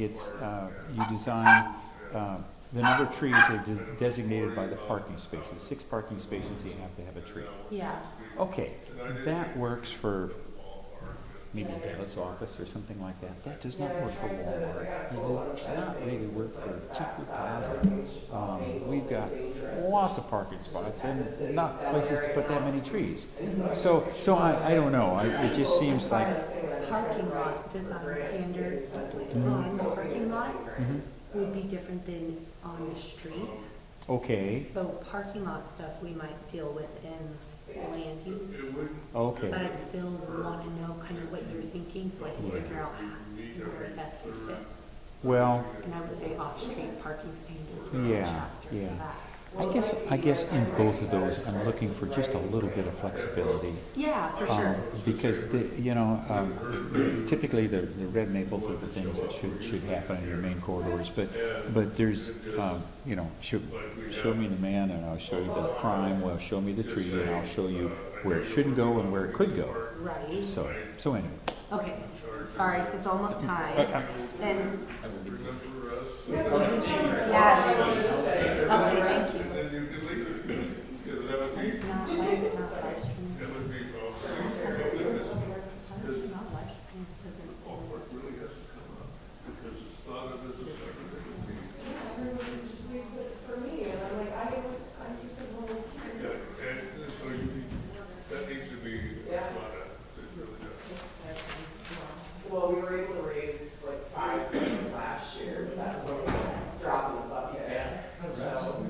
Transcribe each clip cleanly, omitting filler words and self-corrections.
it's, you design, the number of trees are designated by the parking spaces. 6 parking spaces, you have to have a tree. Yeah. Okay, that works for maybe Dallas office or something like that. That does not work for Walmart. It does not really work for Chico Plaza. We've got lots of parking spots and not places to put that many trees. So I don't know. It just seems like Parking lot design standards on the parking lot would be different than on the street. okay, So parking lot stuff we might deal with in land use. okay. But I'd still want to know kind of what you're thinking so I can figure out where it best would fit. Well, And I would say off-street parking standards is the yeah, chapter yeah. for that. I guess in both of those, I'm looking for just a little bit of flexibility. Yeah, for sure. Because typically the red maples are the things that should happen in your main corridors, but there's, show me the man and I'll show you the crime, well, show me the tree and I'll show you where it shouldn't go and where it could go. Right. So anyway. Okay, sorry, it's almost time. And yeah. Okay, thank you. Why is it not live streaming? It's not live streaming. Well, we were able to raise like 5 million last year, but that was only a drop in the bucket. So,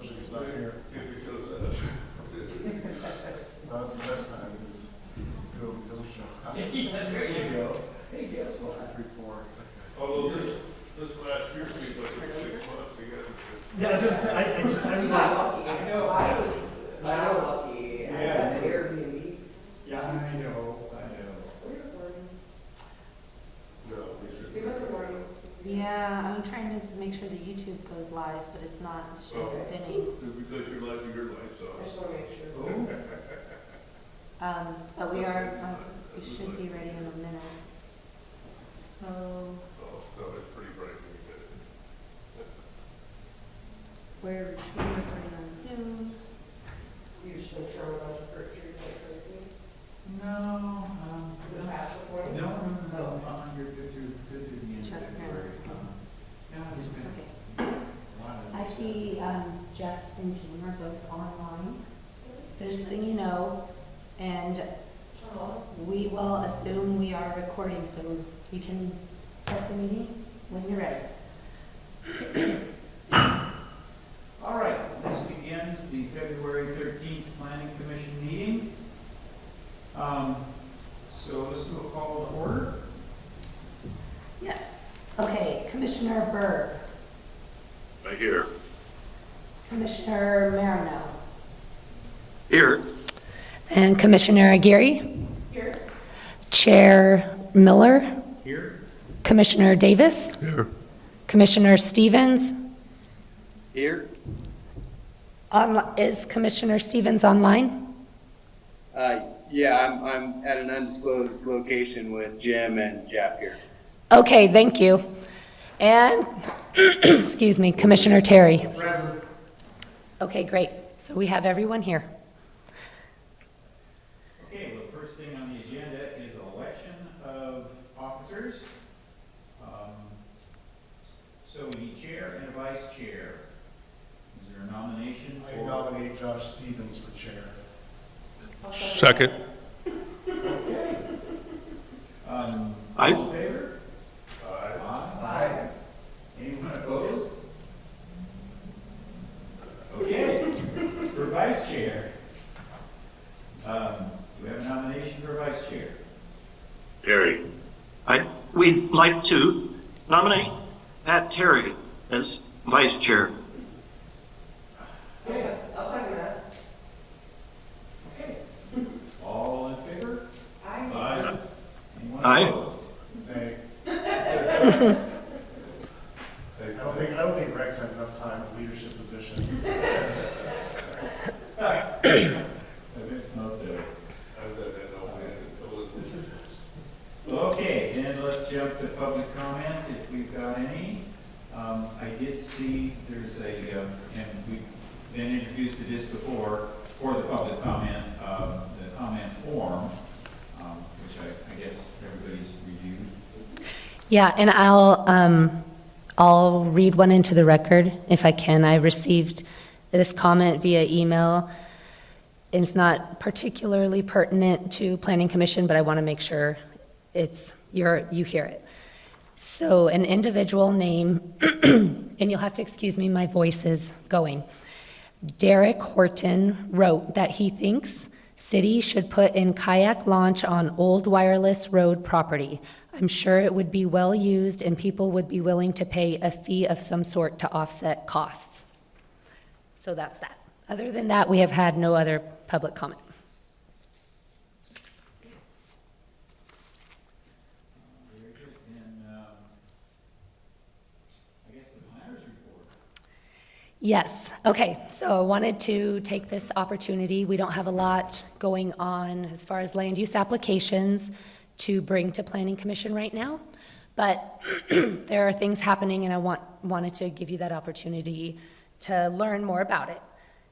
He's not here. No, it's the best time, because he'll show up. Yeah, there you go. Hey, guess what? Report. Although this last year seems like it's 6 months, you guys. Yeah, I was gonna say, I was I'm like, lucky. I know. I was lucky. I had the Airbnb. yeah, I know. Were you recording? No, we should. Give us a warning. Yeah, I'm trying to make sure the YouTube goes live, but it's not, it's just spinning. Because your lights I off. just want to make sure. But we should be ready in a minute. So, Oh, no, it's pretty bright when you get it. we're recording on Zoom. You just make sure a bunch of fruit trees like crazy. No, Is it past the point? no, you're good through the end of Just February. Yeah, it's been Okay. a lot of. I see Jeff and Jim are both online. So just letting you know, and we will assume we are recording, so you can start the meeting when you're ready. All right, this begins the February 13th Planning Commission meeting. So let's do a call to order. Yes. Okay, Commissioner Berg, Right here. Commissioner Marino, Here. and Commissioner Aguirre, Here. Chair Miller, Here. Commissioner Davis, Here. Commissioner Stevens. Here? Is Commissioner Stevens online? Yeah, I'm at an undisclosed location with Jim and Jeff here. Okay, thank you. And, excuse me, Commissioner Terry. Present. Okay, great. So we have everyone here. Okay, well, the first thing on the agenda is election of officers. So we need chair and a vice chair. Is there a nomination I for? nominate Josh Stevens for chair. Second. All Aye. in favor? Aye. Anyone opposed? Okay, for vice chair. Do we have a nomination for vice chair? Terry. We'd like to nominate Pat Terry as vice chair. I'll second that. Okay. All in favor? Aye. Aye. Anyone Aye. opposed? Nay. I don't think Rex had enough time in leadership position. That makes most of it. let's jump to public comment if we've got any. I did see there's and we've been introduced to this before, for the public comment, the comment form, which I guess everybody's reviewed. Yeah, and I'll read one into the record if I can. I received this comment via email. It's not particularly pertinent to Planning Commission, but I want to make sure you hear it. So an individual name, and you'll have to excuse me, my voice is going. Derek Horton wrote that he thinks city should put in kayak launch on old wireless road property. I'm sure it would be well used and people would be willing to pay a fee of some sort to offset costs. So that's that. Other than that, we have had no other public comment. Very good. And I guess the planner's report. Yes, okay, so I wanted to take this opportunity. We don't have a lot going on as far as land use applications to bring to Planning Commission right now, but there are things happening and I wanted to give you that opportunity to learn more about it.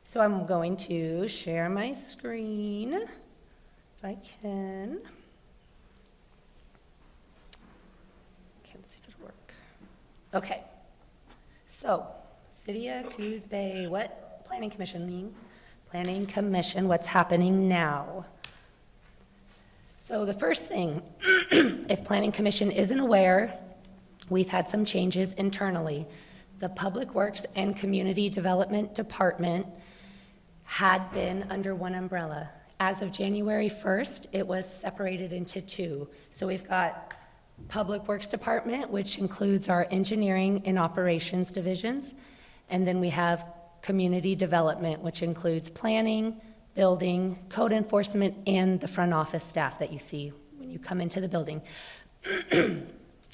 So I'm going to share my screen, if I can. Okay, let's see if it'll work. Okay, so City of Coos Bay, what? Planning Commission, what's happening now? So the first thing, if Planning Commission isn't aware, we've had some changes internally. The Public Works and Community Development Department had been under one umbrella. As of January 1st, it was separated into two. So we've got Public Works Department, which includes our engineering and operations divisions, and then we have Community Development, which includes planning, building, code enforcement, and the front office staff that you see when you come into the building.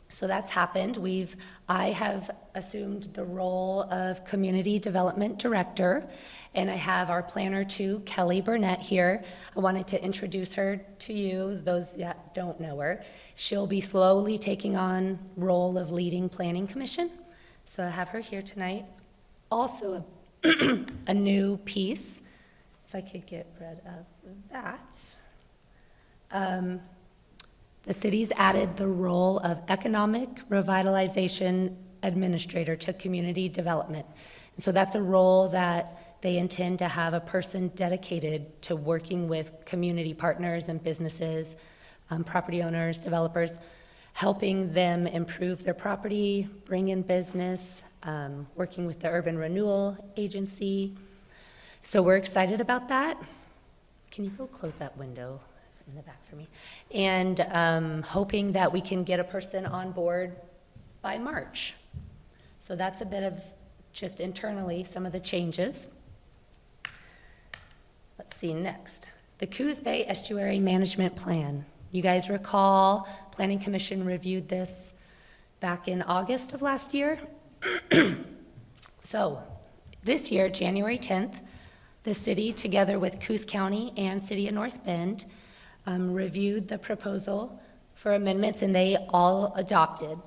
So that's happened. I have assumed the role of Community Development Director, and I have our planner too, Kelly Burnett here. I wanted to introduce her to you, those that don't know her. She'll be slowly taking on role of leading Planning Commission. So I have her here tonight. Also a new piece, if I could get rid of that. The city's added the role of Economic Revitalization Administrator to Community Development. And so that's a role that they intend to have a person dedicated to working with community partners and businesses, property owners, developers, helping them improve their property, bring in business, working with the Urban Renewal Agency. So we're excited about that. Can you go close that window in the back for me? And hoping that we can get a person on board by March. So that's a bit of just internally some of the changes. Let's see next. The Coos Bay Estuary Management Plan. You guys recall Planning Commission reviewed this back in August of last year. So this year, January 10th, the city, together with Coos County and City of North Bend, reviewed the proposal for amendments, and they all adopted.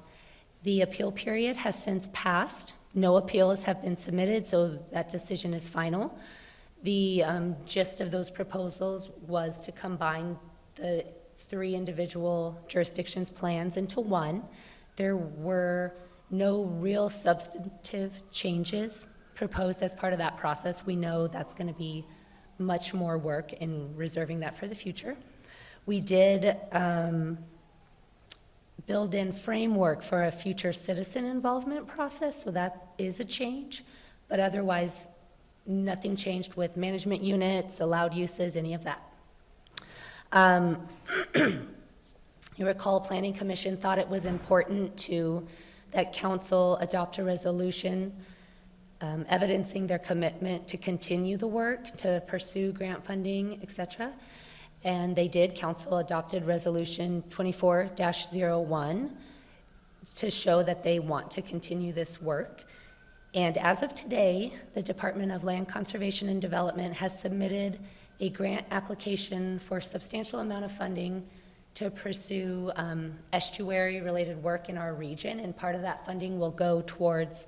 The appeal period has since passed. No appeals have been submitted, so that decision is final. The gist of those proposals was to combine the three individual jurisdictions' plans into one. There were no real substantive changes proposed as part of that process. We know that's going to be much more work in reserving that for the future. We did build in framework for a future citizen involvement process, so that is a change, but otherwise nothing changed with management units, allowed uses, any of that. You recall Planning Commission thought it was important that council adopt a resolution evidencing their commitment to continue the work, to pursue grant funding, etc. And they did. Council adopted resolution 24-01 to show that they want to continue this work. And as of today, the Department of Land Conservation and Development has submitted a grant application for a substantial amount of funding to pursue estuary-related work in our region, and part of that funding will go towards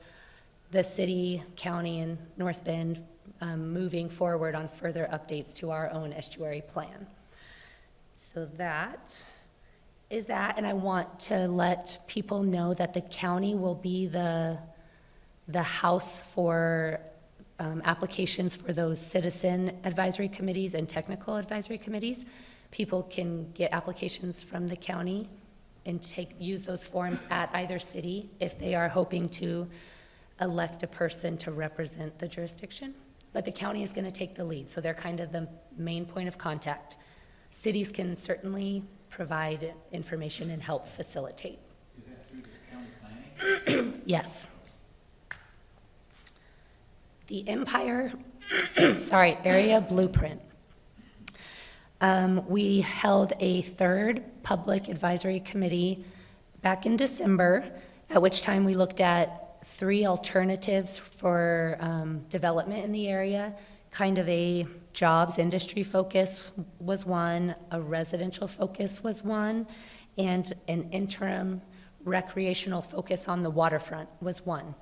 the city, county, and North Bend moving forward on further updates to our own estuary plan. So that is that, and I want to let people know that the county will be the house for applications for those citizen advisory committees and technical advisory committees. People can get applications from the county and use those forms at either city if they are hoping to elect a person to represent the jurisdiction. But the county is going to take the lead, so they're kind of the main point of contact. Cities can certainly provide information and help facilitate. Is that through the county planning? Yes. The Empire, Area Blueprint. We held a third public advisory committee back in December, at which time we looked at 3 alternatives for development in the area. Kind of a jobs industry focus was one, a residential focus was one, and an interim recreational focus on the waterfront was one.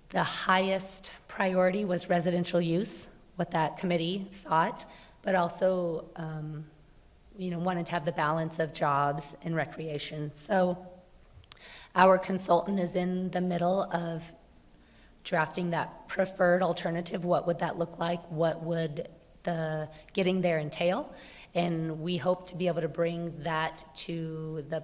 The highest priority was residential use, what that committee thought, but also, wanted to have the balance of jobs and recreation. So our consultant is in the middle of drafting that preferred alternative. What would that look like? What would the getting there entail? And we hope to be able to bring that to the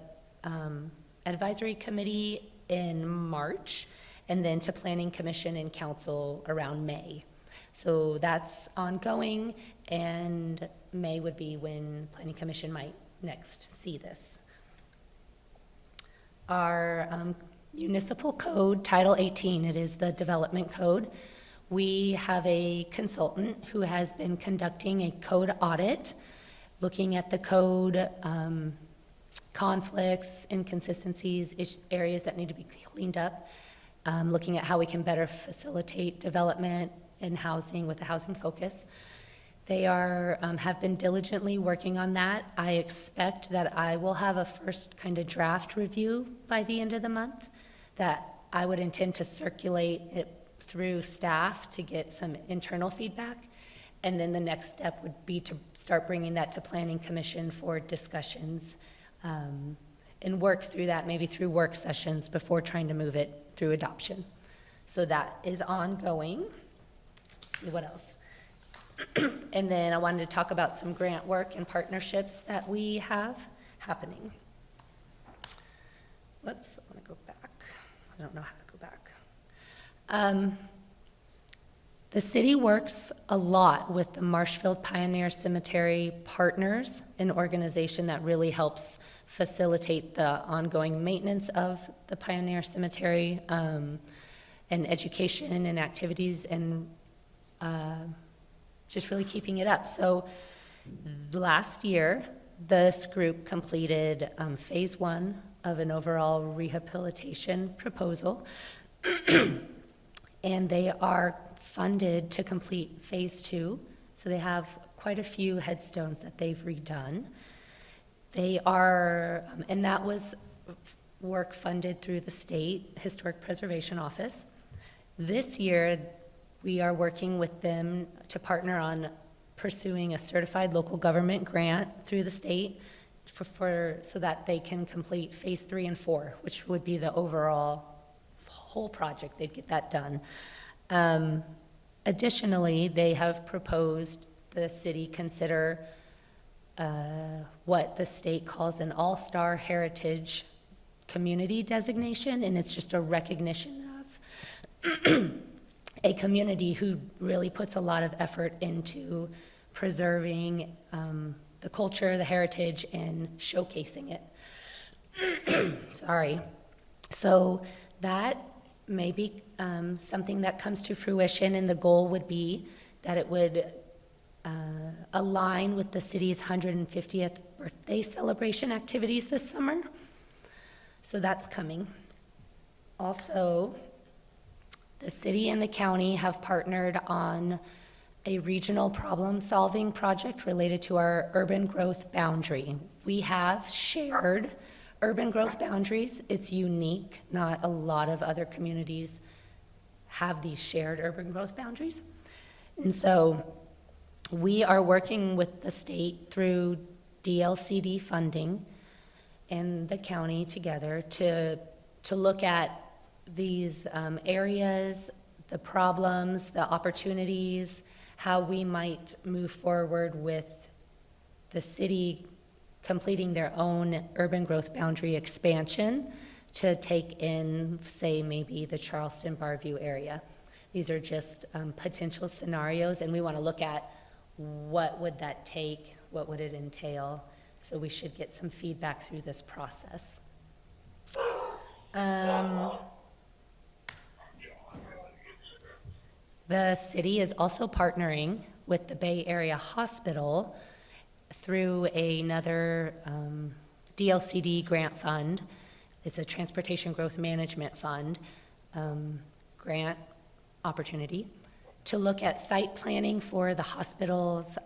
advisory committee in March, and then to Planning Commission and Council around May. So that's ongoing, and May would be when Planning Commission might next see this. Our municipal code, Title 18, it is the development code. We have a consultant who has been conducting a code audit, looking at the code, conflicts, inconsistencies, areas that need to be cleaned up, looking at how we can better facilitate development and housing with a housing focus. They have been diligently working on that. I expect that I will have a first kind of draft review by the end of the month that I would intend to circulate it through staff to get some internal feedback. And then the next step would be to start bringing that to Planning Commission for discussions and work through that, maybe through work sessions before trying to move it through adoption. So that is ongoing. Let's see what else. And then I wanted to talk about some grant work and partnerships that we have happening. Whoops, I want to go back. I don't know how to go back. The city works a lot with the Marshfield Pioneer Cemetery Partners, an organization that really helps facilitate the ongoing maintenance of the Pioneer Cemetery, and education and activities, and just really keeping it up. So last year, this group completed phase 1 of an overall rehabilitation proposal, and they are funded to complete phase 2. So they have quite a few headstones that they've redone. They are, and that was work funded through the State Historic Preservation Office. This year, we are working with them to partner on pursuing a certified local government grant through the state so that they can complete phase 3 and 4, which would be the overall whole project. They'd get that done. Additionally, they have proposed the city consider what the state calls an all-star heritage community designation, and it's just a recognition of a community who really puts a lot of effort into preserving the culture, the heritage, and showcasing it. Sorry. So that may be something that comes to fruition, and the goal would be that it would align with the city's 150th birthday celebration activities this summer. So that's coming. Also, the city and the county have partnered on a regional problem-solving project related to our urban growth boundary. We have shared urban growth boundaries. It's unique. Not a lot of other communities have these shared urban growth boundaries. And so we are working with the state through DLCD funding and the county together to look at these areas, the problems, the opportunities, how we might move forward with the city completing their own urban growth boundary expansion to take in, say, maybe the Charleston Barview area. These are just potential scenarios, and we want to look at what would that take, what would it entail. So we should get some feedback through this process. The city is also partnering with the Bay Area Hospital through another DLCD grant fund. It's a Transportation Growth Management Fund grant opportunity to look at site planning for the hospital's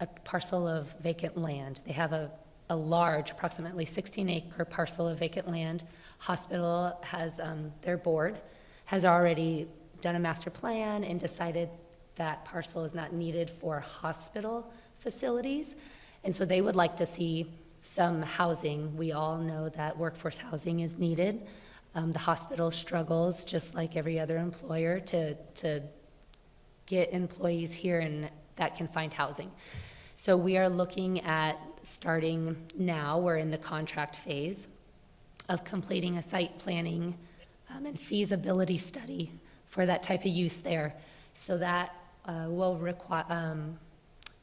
a parcel of vacant land. They have a large, approximately 16-acre parcel of vacant land. Hospital has, their board has already done a master plan and decided that parcel is not needed for hospital facilities. And so they would like to see some housing. We all know that workforce housing is needed. The hospital struggles, just like every other employer, to get employees here and that can find housing. So we are looking at starting now, we're in the contract phase of completing a site planning and feasibility study for that type of use there. So that will require,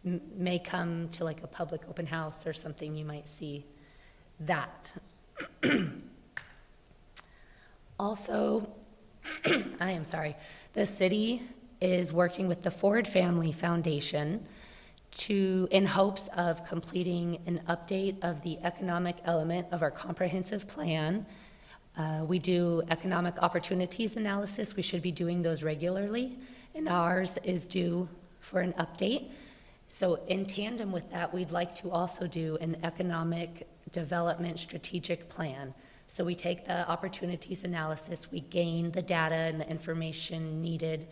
may come to like a public open house or something, you might see that. Also, I am sorry, the city is working with the Ford Family Foundation in hopes of completing an update of the economic element of our comprehensive plan. We do economic opportunities analysis. We should be doing those regularly, and ours is due for an update. So in tandem with that, we'd like to also do an economic development strategic plan. So we take the opportunities analysis, we gain the data and the information needed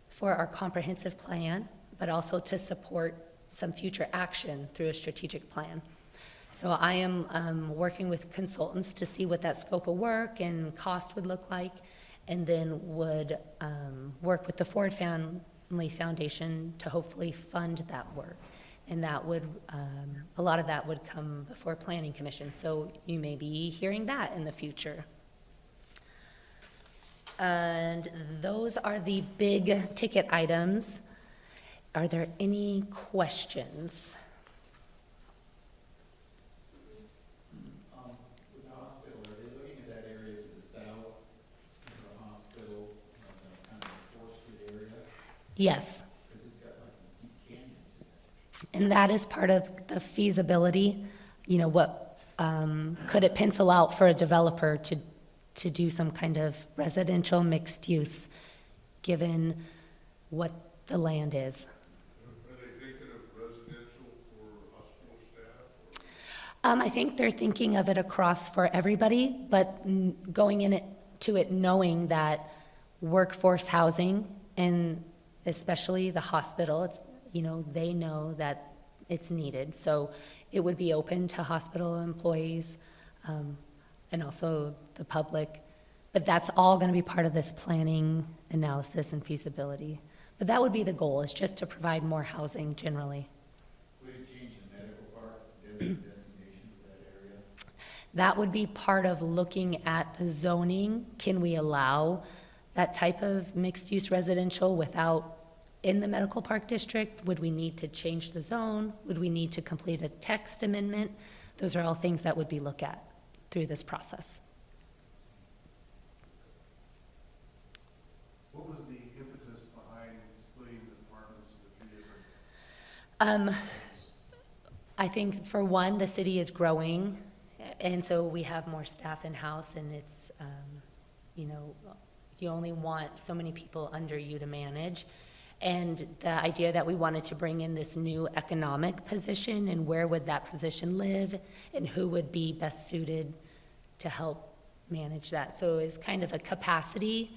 for our comprehensive plan, but also to support some future action through a strategic plan. So I am working with consultants to see what that scope of work and cost would look like, and then would work with the Ford Family Foundation to hopefully fund that work. And that would, a lot of that would come before Planning Commission. So you may be hearing that in the future. And those are the big ticket items. Are there any questions? With the hospital, are they looking at that area to the south of the hospital, kind of a forested area? Yes. Because it's got like deep canyons in it. And that is part of the feasibility. You know, what could it pencil out for a developer to do some kind of residential mixed use, given what the land is? Are they thinking of residential for hospital staff? I think they're thinking of it across for everybody, but going into it knowing that workforce housing, and especially the hospital, it's, you know, they know that it's needed. So it would be open to hospital employees and also the public. But that's all going to be part of this planning, analysis, and feasibility. But that would be the goal, is just to provide more housing generally. Would it change the medical park designation for that area? That would be part of looking at the zoning. Can we allow that type of mixed-use residential without in the medical park district? Would we need to change the zone? Would we need to complete a text amendment? Those are all things that would be looked at through this process. What was the impetus behind splitting the departments into 3 different? I think for one, the city is growing, and so we have more staff in-house, and it's, you know, you only want so many people under you to manage. And the idea that we wanted to bring in this new economic position, and where would that position live, and who would be best suited to help manage that. So it's kind of a capacity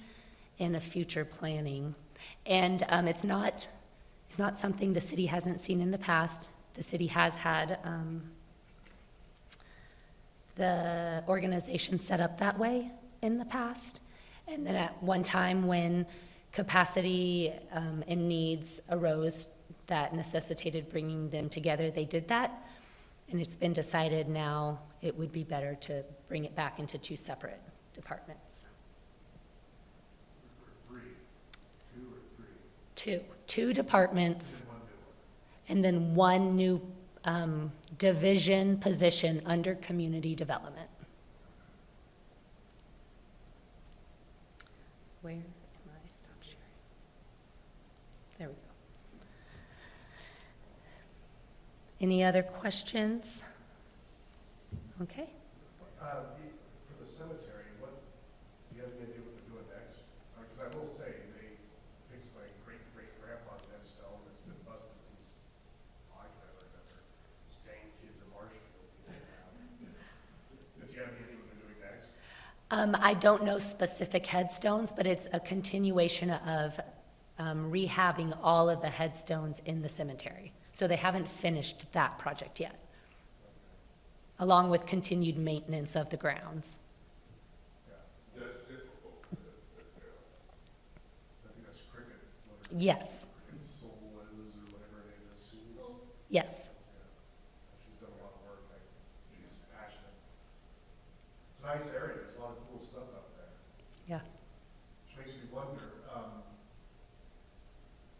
and a future planning. And it's not something the city hasn't seen in the past. The city has had the organization set up that way in the past. And then at one time when capacity and needs arose that necessitated bringing them together, they did that. And it's been decided now it would be better to bring it back into two separate departments. Two departments, and then one new division position under community development. Where am I? Stop sharing. There we go. Any other questions? Okay. For the cemetery, what, do you have any idea what they're doing next? Because I will say, they fixed my great-great-grandpa's headstone that's been busted since, I can never remember. Those dang kids in Marshfield. Do you have any idea what they're doing next? I don't know specific headstones, but it's a continuation of rehabbing all of the headstones in the cemetery. So they haven't finished that project yet, along with continued maintenance of the grounds. That's difficult. I think that's cricket. Yes, Soul is, or whatever it is. yes. She's done a lot of work. She's passionate. It's a nice area. There's a lot of cool stuff out there. Yeah. Which makes me wonder,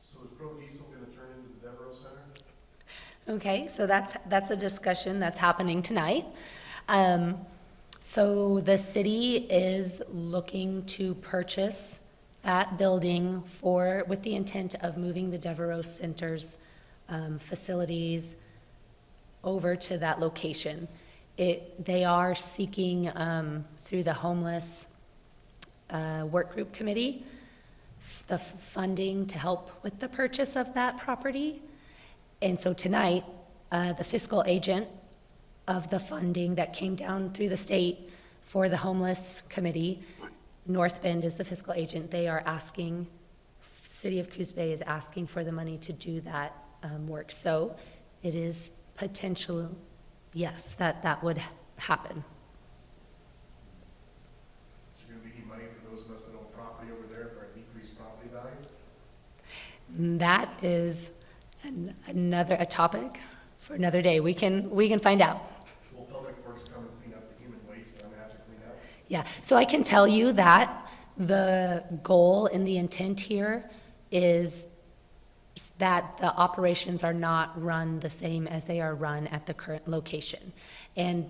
so is Pro Diesel going to turn into the Devereaux Center? Okay, so that's a discussion that's happening tonight. So the city is looking to purchase that building with the intent of moving the Devereaux Center's facilities over to that location. They are seeking through the homeless work group committee the funding to help with the purchase of that property. And so tonight, the fiscal agent of the funding that came down through the state for the homeless committee, North Bend is the fiscal agent, they are asking, City of Coos Bay is asking for the money to do that work. So it is potential, yes, that would happen. Is there going to be any money for those of us that own property over there for a decreased property value? That is a topic for another day. We can find out. Will Public Works come and clean up the human waste that I'm going to have to clean up? Yeah, so I can tell you that the goal and the intent here is that the operations are not run the same as they are run at the current location. And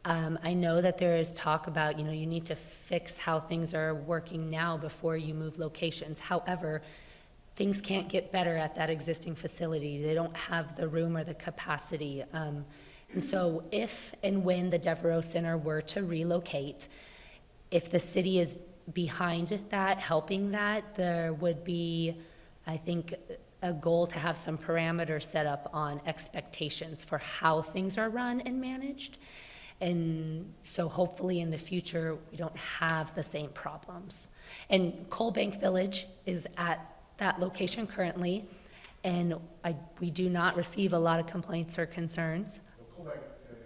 I know that there is talk about, you need to fix how things are working now before you move locations. However, things can't get better at that existing facility. They don't have the room or the capacity. And so if and when the Devereaux Center were to relocate, if the city is behind that, helping that, there would be, I think, a goal to have some parameters set up on expectations for how things are run and managed. And so hopefully in the future, we don't have the same problems. And Coal Bank Village is at that location currently, and we do not receive a lot of complaints or concerns. Well, Coal Bank Village,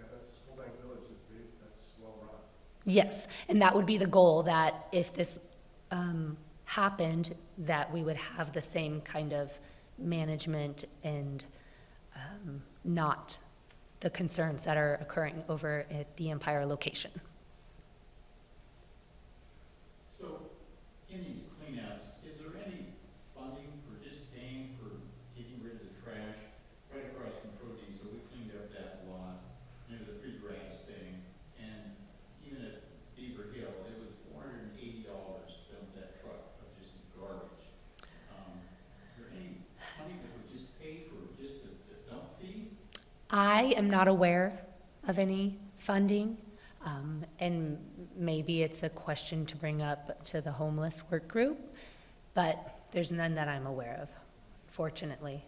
that's well run. Yes, and that would be the goal, that if this happened, that we would have the same kind of management and not the concerns that are occurring over at the Empire location. So, in these cleanouts, is there any funding for just paying for getting rid of the trash? Right across from Pro Diesel, we cleaned up that lot, and it was a pretty grass thing, and even at Beaver Hill, it was $480 to dump that truck of just garbage. Is there any money that would just pay for just the dump fee? I am not aware of any funding, and maybe it's a question to bring up to the homeless work group, but there's none that I'm aware of. fortunately.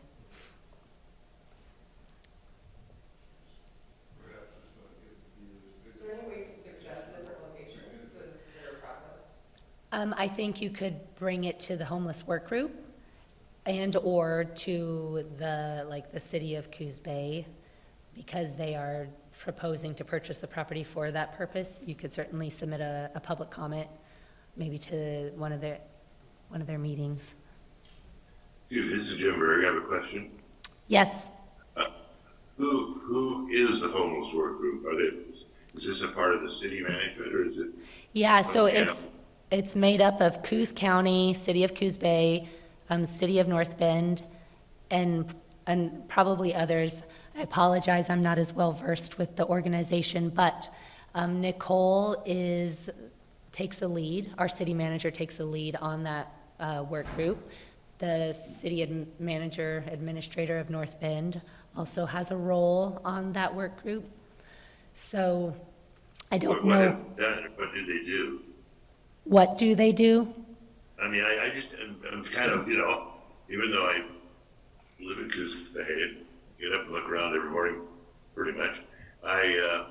Perhaps it's not getting used. Is there any way to suggest different locations? Is there a process? I think you could bring it to the homeless work group and/or to the city of Coos Bay, because they are proposing to purchase the property for that purpose. You could certainly submit a public comment, maybe to one of their meetings. Dude, this is Jim Berg. I have a question. Yes, Who is the homeless work group? Is this a part of the city management or is it? yeah, so Okay. it's made up of Coos County, City of Coos Bay, City of North Bend, and probably others. I apologize, I'm not as well versed with the organization, but Nicole takes the lead. Our city manager takes the lead on that work group. The city administrator of North Bend also has a role on that work group. So I don't What know. have they done? What do they do? What do they do? I mean, I'm kind of, even though I live in Coos Bay, get up and look around every morning, pretty much, I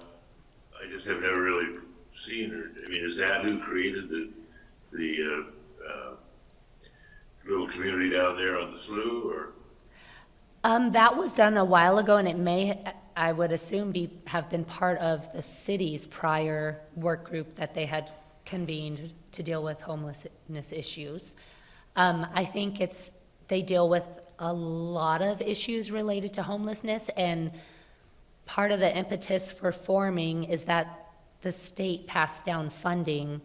just have never really seen her. I mean, is that who created the little community down there on the slough, or? That was done a while ago, and it may, I would assume, have been part of the city's prior work group that they had convened to deal with homelessness issues. I think they deal with a lot of issues related to homelessness, and part of the impetus for forming is that the state passed down funding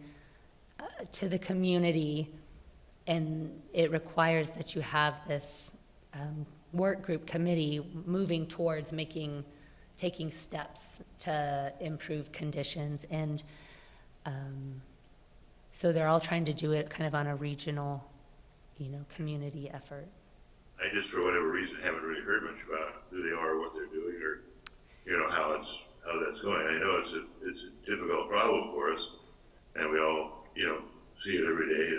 to the community, and it requires that you have this work group committee moving towards taking steps to improve conditions. And so they're all trying to do it kind of on a regional, community effort. I just, for whatever reason, haven't really heard much about who they are, what they're doing, or, how that's going. I know it's a difficult problem for us, and we all, see it every day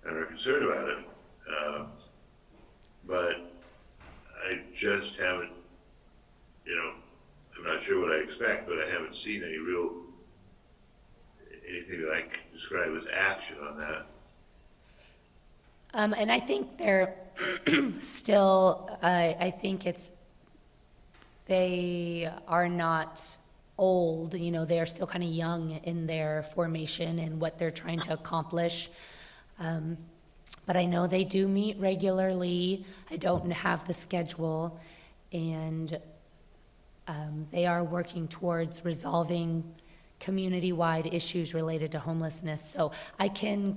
and are concerned about it. But I just haven't, I'm not sure what I expect, but I haven't seen anything that I can describe as action on that. And I think they're still, I think they are not old, they are still kind of young in their formation and what they're trying to accomplish. But I know they do meet regularly. I don't have the schedule, and they are working towards resolving community-wide issues related to homelessness. So I can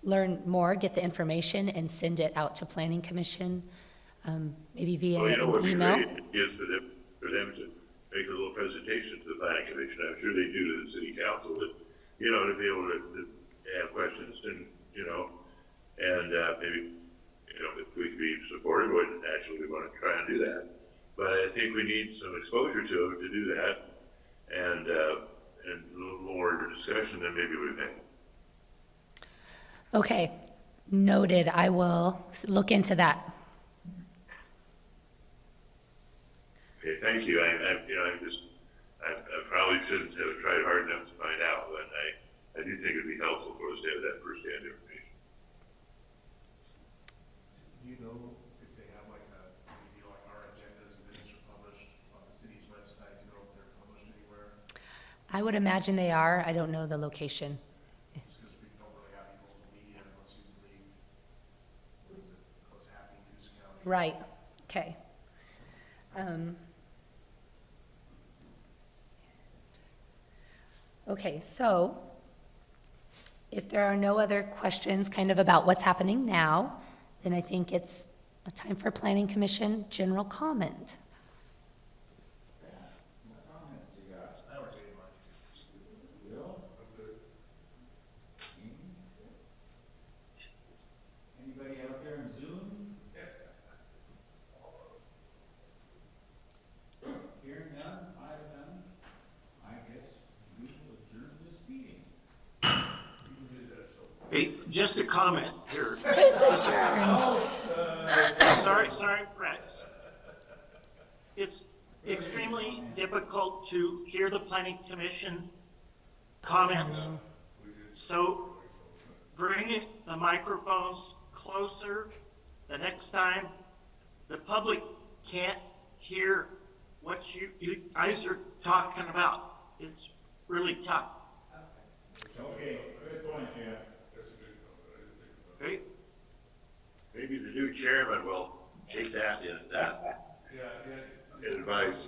learn more, get the information, and send it out to Planning Commission, maybe via What an would email. be great is for them to make a little presentation to the Planning Commission. I'm sure they do to the City Council, but, to be able to have questions and, and maybe, if we could be supportive, we want to try and do that. But I think we need some exposure to them to do that, and a little more discussion than maybe we've had. Okay, noted. I will look into that. Okay, thank you. I probably shouldn't have tried hard enough to find out, but I do think it'd be helpful for us to have that first-hand information. Do you know if they have like our agendas and things are published on the city's website? Do you know if they're published anywhere? I would imagine they are. I don't know the location. Just because we don't really have people's media unless you believe, what's happening in Coos County. Right, okay. Okay, so if there are no other questions kind of about what's happening now, then I think it's a time for Planning Commission general comment. I already made mine. Bill? Anybody out there on Zoom? Hearing none, none. I guess we will adjourn this meeting. Hey, just a comment here. It's adjourned. Sorry, Rex. It's extremely difficult to hear the planning commission comments. So bring the microphones closer the next time. The public can't hear what you guys are talking about. It's really tough. Okay, good point, Jeff. Okay? Maybe the new chairman will take that and advise.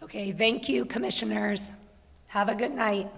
Okay, thank you, commissioners. Have a good night.